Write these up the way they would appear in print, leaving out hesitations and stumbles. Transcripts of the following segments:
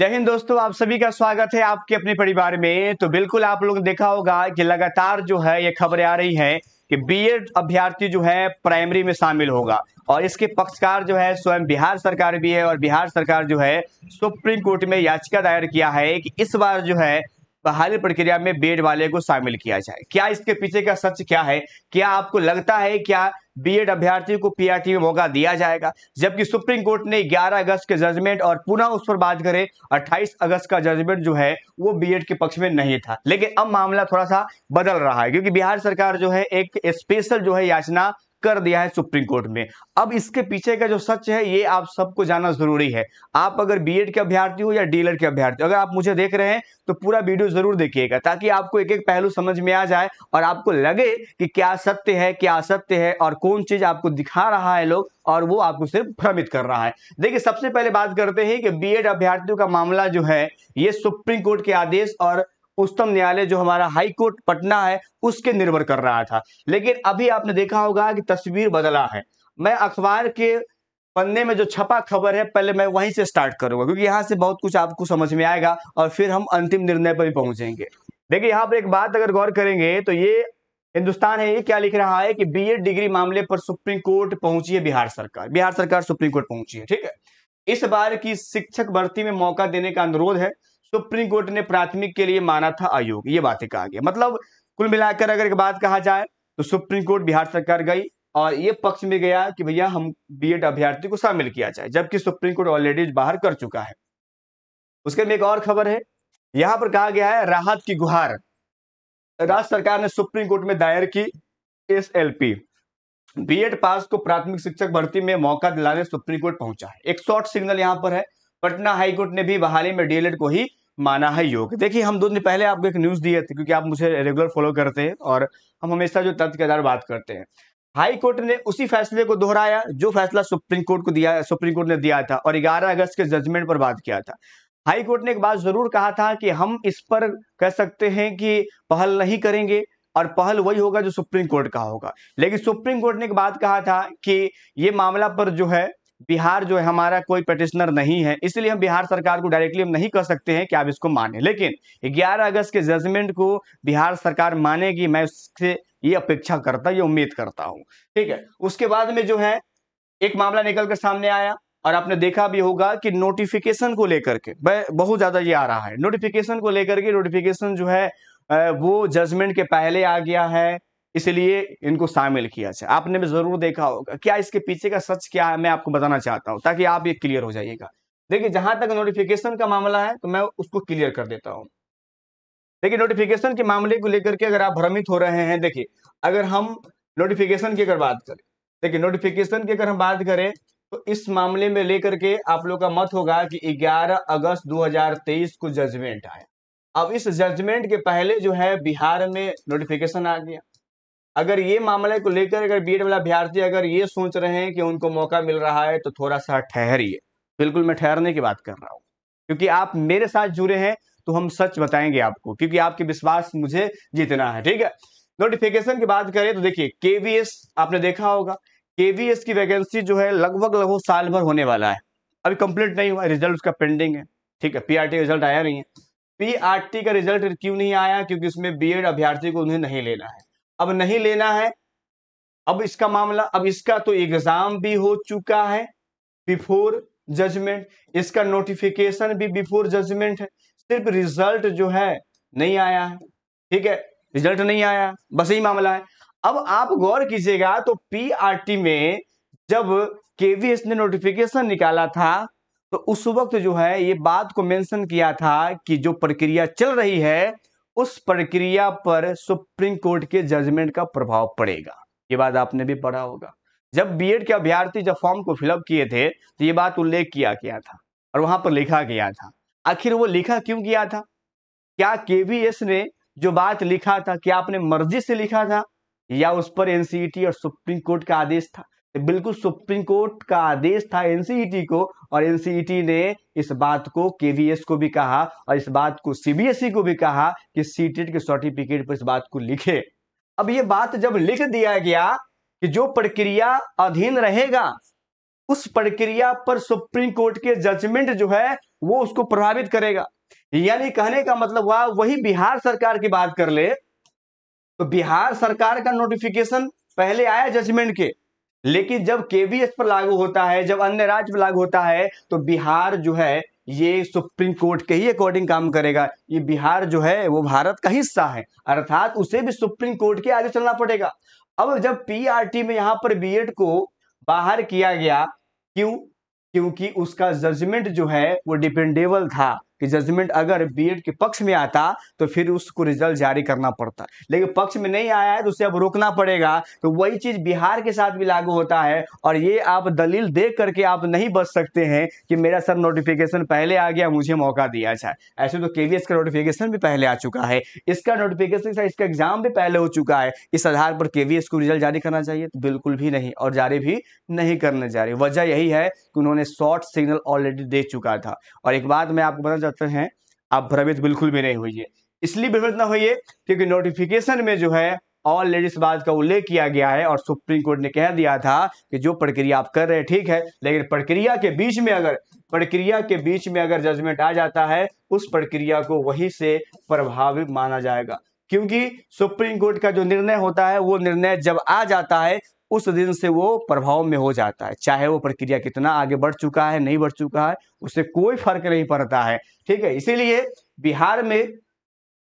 जय हिंद दोस्तों, आप सभी का स्वागत है आपके अपने परिवार में। तो बिल्कुल आप लोगों ने देखा होगा कि लगातार जो है ये खबरें आ रही हैं कि बीएड अभ्यर्थी जो है प्राइमरी में शामिल होगा और इसके पक्षकार जो है स्वयं बिहार सरकार भी है और बिहार सरकार जो है सुप्रीम कोर्ट में याचिका दायर किया है कि इस बार जो है बहाली प्रक्रिया में बीएड वाले को शामिल किया जाए। क्या इसके पीछे का सच क्या है? क्या आपको लगता है क्या बीएड अभ्यर्थियों को पीआरटी में मौका दिया जाएगा? जबकि सुप्रीम कोर्ट ने 11 अगस्त के जजमेंट और पुनः उस पर बात करें 28 अगस्त का जजमेंट जो है वो बीएड के पक्ष में नहीं था। लेकिन अब मामला थोड़ा सा बदल रहा है क्योंकि बिहार सरकार जो है एक स्पेशल जो है याचना कर दिया है सुप्रीम कोर्ट में। अब इसके पीछे का जो सच है ये आप सबको जानना जरूरी है। आप अगर बीएड के अभ्यर्थी हो या डीएलएड के अभ्यर्थी, अगर आप मुझे देख रहे हैं तो पूरा वीडियो जरूर देखिएगा ताकि आपको एक एक पहलू समझ में आ जाए और आपको लगे कि क्या सत्य है क्या असत्य है और कौन चीज आपको दिखा रहा है लोग और वो आपको सिर्फ भ्रमित कर रहा है। देखिए, सबसे पहले बात करते हैं कि बीएड अभ्यर्थियों का मामला जो है ये सुप्रीम कोर्ट के आदेश और उच्चतम न्यायालय जो हमारा हाई कोर्ट पटना है उसके निर्भर कर रहा था। लेकिन अभी आपने देखा होगा कि तस्वीर बदला है। मैं अखबार के पन्ने में जो छपा खबर है पहले मैं वहीं से स्टार्ट करूंगा क्योंकि यहाँ से बहुत कुछ आपको समझ में आएगा और फिर हम अंतिम निर्णय पर भी पहुंचेंगे। देखिए, यहाँ पर एक बात अगर गौर करेंगे तो ये हिंदुस्तान है, ये क्या लिख रहा है कि बीएड डिग्री मामले पर सुप्रीम कोर्ट पहुंची है बिहार सरकार। बिहार सरकार सुप्रीम कोर्ट पहुंची है, ठीक है। इस बार की शिक्षक भर्ती में मौका देने का अनुरोध है। सुप्रीम कोर्ट ने प्राथमिक के लिए माना था आयोग, ये बातें कहा गया। मतलब कुल मिलाकर अगर एक बात कहा जाए तो सुप्रीम कोर्ट बिहार सरकार गई और ये पक्ष में गया कि भैया हम बीएड अभ्यर्थी को शामिल किया जाए, जबकि सुप्रीम कोर्ट ऑलरेडी बाहर कर चुका है। उसके में एक और खबर है, यहां पर कहा गया है राहत की गुहार। राज्य सरकार ने सुप्रीम कोर्ट में दायर की एसएलपी। बीएड पास को प्राथमिक शिक्षक भर्ती में मौका दिलाने सुप्रीम कोर्ट पहुंचा है। एक शॉर्ट सिग्नल यहां पर है, पटना हाईकोर्ट ने भी बहाली में डीएलएड को ही माना है योग्य। देखिए, हम 2 दिन पहले आपको एक न्यूज दिए थे क्योंकि आप मुझे रेगुलर फॉलो करते हैं और हम हमेशा जो तथ्य के आधार बात करते हैं। हाई कोर्ट ने उसी फैसले को दोहराया जो फैसला सुप्रीम कोर्ट ने दिया था और 11 अगस्त के जजमेंट पर बात किया था। हाई कोर्ट ने एक बात जरूर कहा था कि हम इस पर कह सकते हैं कि पहल नहीं करेंगे और पहल वही होगा जो सुप्रीम कोर्ट का होगा। लेकिन सुप्रीम कोर्ट ने एक बात कहा था कि ये मामला पर जो है बिहार जो है हमारा कोई पिटिशनर नहीं है, इसलिए हम बिहार सरकार को डायरेक्टली हम नहीं कह सकते हैं कि आप इसको माने। लेकिन 11 अगस्त के जजमेंट को बिहार सरकार मानेगी, मैं उससे ये अपेक्षा करता, ये उम्मीद करता हूं, ठीक है। उसके बाद में जो है एक मामला निकल कर सामने आया और आपने देखा भी होगा कि नोटिफिकेशन को लेकर के बहुत ज्यादा ये आ रहा है। नोटिफिकेशन को लेकर के नोटिफिकेशन जो है वो जजमेंट के पहले आ गया है, इसलिए इनको शामिल किया जाए। आपने भी जरूर देखा होगा। क्या इसके पीछे का सच क्या है मैं आपको बताना चाहता हूं ताकि आप ये क्लियर हो जाइएगा। देखिए, जहां तक नोटिफिकेशन का मामला है तो मैं उसको क्लियर कर देता हूं। देखिए, नोटिफिकेशन के मामले को लेकर के अगर आप भ्रमित हो रहे हैं, देखिए अगर हम नोटिफिकेशन की अगर बात करें, देखिए नोटिफिकेशन की अगर हम बात करें तो इस मामले में लेकर के आप लोग का मत होगा कि 11 अगस्त 2023 को जजमेंट आया। अब इस जजमेंट के पहले जो है बिहार में नोटिफिकेशन आ गया। अगर ये मामले को लेकर अगर बीएड वाला अभ्यर्थी अगर ये सोच रहे हैं कि उनको मौका मिल रहा है तो थोड़ा सा ठहरिए। बिल्कुल मैं ठहरने की बात कर रहा हूँ क्योंकि आप मेरे साथ जुड़े हैं तो हम सच बताएंगे आपको, क्योंकि आपके विश्वास मुझे जीतना है, ठीक है। नोटिफिकेशन की बात करें तो देखिए केवीएस आपने देखा होगा, केवीएस की वैकेंसी जो है लगभग साल भर होने वाला है, अभी कंप्लीट नहीं हुआ, रिजल्ट उसका पेंडिंग है, ठीक है। पीआरटी रिजल्ट आया नहीं है। पीआरटी का रिजल्ट क्यों नहीं आया? क्योंकि उसमें बीएड अभ्यर्थी को उन्हें नहीं लेना है। अब नहीं लेना है, अब इसका मामला, अब इसका तो एग्जाम भी हो चुका है बिफोर जजमेंट, इसका नोटिफिकेशन भी बिफोर जजमेंट है, सिर्फ रिजल्ट जो है नहीं आया है, ठीक है। रिजल्ट नहीं आया, बस यही मामला है। अब आप गौर कीजिएगा तो पीआरटी में जब केवीएस ने नोटिफिकेशन निकाला था तो उस वक्त जो है ये बात को मेंशन किया था कि जो प्रक्रिया चल रही है उस प्रक्रिया पर सुप्रीम कोर्ट के जजमेंट का प्रभाव पड़ेगा। ये बात आपने भी पढ़ा होगा। जब बीएड के अभ्यर्थी जब फॉर्म को फिलअप किए थे तो ये बात उल्लेख किया गया था और वहां पर लिखा गया था। आखिर वो लिखा क्यों किया था? क्या केवीएस ने जो बात लिखा था क्या आपने मर्जी से लिखा था या उस पर एनसीईटी और सुप्रीम कोर्ट का आदेश था? बिल्कुल सुप्रीम कोर्ट का आदेश था एनसीईटी को और एनसीईटी ने इस बात को केवीएस को भी कहा और इस बात को सीबीएसई को भी कहा कि सीटेट के सर्टिफिकेट पर इस बात को लिखे। अब ये बात जब लिख दिया गया कि जो प्रक्रिया अधीन रहेगा उस प्रक्रिया पर सुप्रीम कोर्ट के जजमेंट जो है वो उसको प्रभावित करेगा। यानी कहने का मतलब हुआ, वही बिहार सरकार की बात कर ले तो बिहार सरकार का नोटिफिकेशन पहले आया जजमेंट के, लेकिन जब केवीएस पर लागू होता है, जब अन्य राज्य पर लागू होता है, तो बिहार जो है ये सुप्रीम कोर्ट के ही अकॉर्डिंग काम करेगा। ये बिहार जो है वो भारत का हिस्सा है, अर्थात उसे भी सुप्रीम कोर्ट के आगे चलना पड़ेगा। अब जब पीआरटी में यहां पर बीएड को बाहर किया गया, क्यों? क्योंकि उसका जजमेंट जो है वो डिपेंडेबल था कि जजमेंट अगर बीएड के पक्ष में आता तो फिर उसको रिजल्ट जारी करना पड़ता, लेकिन पक्ष में नहीं आया है तो उसे अब रोकना पड़ेगा। तो वही चीज बिहार के साथ भी लागू होता है, और ये आप दलील देख करके आप नहीं बच सकते हैं कि मेरा सर नोटिफिकेशन पहले आ गया, मुझे मौका दिया जाए। ऐसे तो केवीएस का नोटिफिकेशन भी पहले आ चुका है, इसका नोटिफिकेशन इसका एग्जाम भी पहले हो चुका है। इस आधार पर केवीएस को रिजल्ट जारी करना चाहिए? तो बिल्कुल भी नहीं, और जारी भी नहीं करने जा रही। वजह यही है कि उन्होंने शॉर्ट सिग्नल ऑलरेडी दे चुका था। और एक बात मैं आपको बताना चाहते हैं, आप भ्रमित बिल्कुल भी नहीं हुई है। इसलिए भ्रमित ना होइए क्योंकि नोटिफिकेशन में जो है ऑलरेडी इस बात का उल्लेख किया गया है, और सुप्रीम कोर्ट ने कह दिया था कि जो प्रक्रिया आप कर रहे हैं ठीक है, लेकिन प्रक्रिया के बीच में अगर जजमेंट आ जाता है, उस प्रक्रिया को वहीं से प्रभावित माना जाएगा। क्योंकि सुप्रीम कोर्ट का जो निर्णय होता है, वो निर्णय जब आ जाता है उस दिन से वो प्रभाव में हो जाता है, चाहे वो प्रक्रिया कितना आगे बढ़ चुका है, नहीं बढ़ चुका है, उससे कोई फर्क नहीं पड़ता है। ठीक है, इसीलिए बिहार में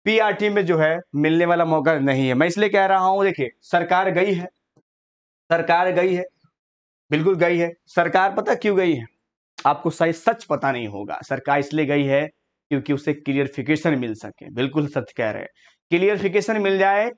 पीआरटी में जो है मिलने वाला मौका नहीं है। मैं इसलिए कह रहा हूं, देखिए सरकार गई है, बिल्कुल गई है। सरकार पता क्यों गई है? आपको सही सच पता नहीं होगा। सरकार इसलिए गई है क्योंकि उसे क्लियरिफिकेशन मिल सके। बिल्कुल सच कह रहे हैं, क्लियरिफिकेशन मिल जाए।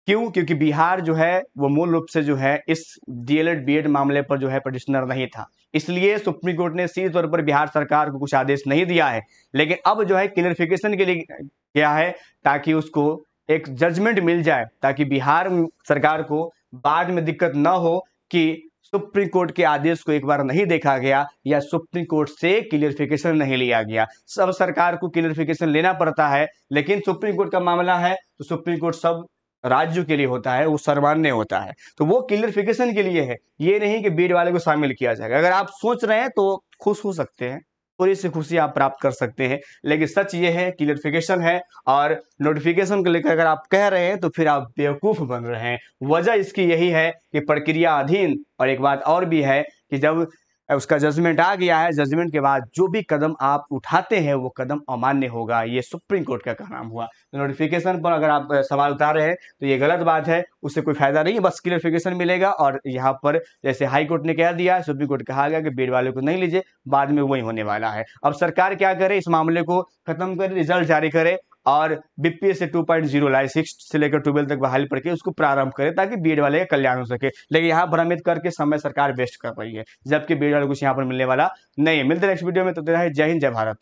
क्यों? क्योंकि बिहार जो है वो मूल रूप से जो है इस डीएलएड बीएड मामले पर जो है पिटिशनर नहीं था, इसलिए सुप्रीम कोर्ट ने सीधे तौर पर बिहार सरकार को कुछ आदेश नहीं दिया है। लेकिन अब जो है क्लियरिफिकेशन के लिए क्या है, ताकि उसको एक जजमेंट मिल जाए, ताकि बिहार सरकार को बाद में दिक्कत न हो कि सुप्रीम कोर्ट के आदेश को एक बार नहीं देखा गया या सुप्रीम कोर्ट से क्लियरिफिकेशन नहीं लिया गया। सब सरकार को क्लियरिफिकेशन लेना पड़ता है, लेकिन सुप्रीम कोर्ट का मामला है तो सुप्रीम कोर्ट सब राज्यों के लिए होता है, वो सर्वमान्य होता है, तो वो क्लियरिफिकेशन के लिए है, ये नहीं कि बीड वाले को शामिल किया जाएगा। अगर आप सोच रहे हैं तो खुश हो सकते हैं, थोड़ी सी खुशी आप प्राप्त कर सकते हैं, लेकिन सच ये है क्लियरिफिकेशन है। और नोटिफिकेशन को लेकर अगर आप कह रहे हैं तो फिर आप बेवकूफ बन रहे हैं। वजह इसकी यही है कि प्रक्रिया अधीन, और एक बात और भी है कि जब उसका जजमेंट आ गया है, जजमेंट के बाद जो भी कदम आप उठाते हैं वो कदम अमान्य होगा। ये सुप्रीम कोर्ट का कहना हुआ। तो नोटिफिकेशन पर अगर आप सवाल उठा रहे हैं तो ये गलत बात है, उससे कोई फायदा नहीं है, बस क्लियरिफिकेशन मिलेगा। और यहाँ पर जैसे हाई कोर्ट ने कह दिया, सुप्रीम कोर्ट कहा गया कि बीड वाले को नहीं लीजिए, बाद में वही होने वाला है। अब सरकार क्या करे, इस मामले को खत्म करे, रिजल्ट जारी करे और बीपीएस से 2.0 लाए, 6 से लेकर 12 तक बहाली पढ़ के उसको प्रारंभ करे, ताकि बीएड वाले का कल्याण हो सके। लेकिन यहाँ भ्रमित करके समय सरकार वेस्ट कर रही है, जबकि बीएड वाले कुछ यहाँ पर मिलने वाला नहीं है। मिलते नेक्स्ट वीडियो में, तो जय हिंद जय भारत।